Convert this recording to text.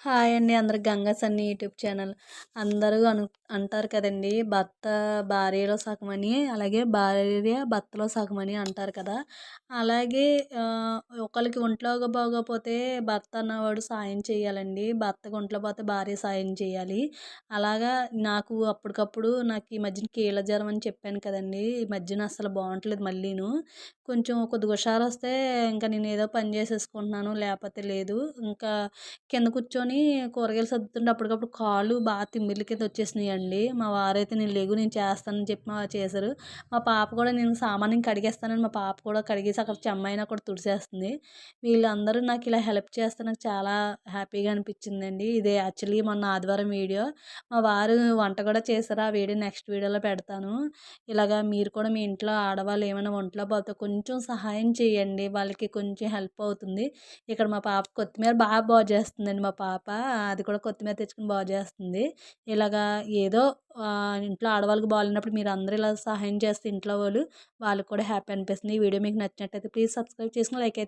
Hi అండి. అందరికి గంగా సన్ని YouTube channel. అందరూ అంటారు కదండీ! భర్త భార్యలో సగమని, అలాగే భార్య భర్తలో సగమని అంటారు కదా! అలాగే ఒకళ్ళకి ఒంట్లో బాగోపోతే భర్త అన్నవాడు సాయం చేయాలండి. భర్తకి ఒంట్లో పోతే భార్య సాయం చేయాలి. అలాగా నాకు అప్పటికప్పుడు నాకు ఈ మధ్యన కీళ్ళ జ్వరం అని చెప్పాను కదండీ! ఈ మధ్యన అస్సలు బావుంటలేదు మళ్ళీను. కొంచెం కొద్దిగా హుషారొస్తే ఇంక నేనేదో పని చేసేసుకుంటున్నాను. లేపోతే లేదు. ఇంకా కింద కూర్చొని కూరగాయలు సర్దుతుంటే అప్పటికప్పుడు కాళ్ళు బాగా తిమ్మిర్లు కింద వచ్చేసినాయండి. మా వారైతే నేను లెగు నేను చేస్తానని చెప్పి చేశారు. మా పాప కూడా నేను సామాను నేను కడిగేస్తానని మా పాప కూడా కడిగేసి అక్కడ చెమ్మైనా కూడా తుడిచేస్తుంది. వీళ్ళందరూ నాకు ఇలా హెల్ప్ చేస్తే నాకు చాలా హ్యాపీగా అనిపించిందండి. ఇదే యాక్చువల్లీ మొన్న ఆదివారం వీడియో. మా వారు వంట కూడా చేశారు. ఆ వీడియో నెక్స్ట్ వీడియోలో పెడతాను. ఇలాగా మీరు కూడా మీ ఇంట్లో ఆడవాళ్ళు ఏమైనా ఒంట్లో బాగోతే కొంచెం సహాయం చేయండి. వాళ్ళకి కొంచెం హెల్ప్ అవుతుంది. ఇక్కడ మా పాప కొత్తిమీర చేస్తుందండి మా పాప. అది కూడా కొత్తిమీర తెచ్చుకొని చేస్తుంది. ఇలాగా ఏదో ఇంట్లో ఆడవాళ్ళకి బాలేనప్పుడు మీరందరూ ఇలా సహాయం చేస్తే ఇంట్లో వాళ్ళకి కూడా హ్యాపీ అనిపిస్తుంది. ఈ వీడియో మీకు నచ్చినట్టయితే ప్లీజ్ సబ్స్క్రైబ్ చేసుకొని లైక్ అయితే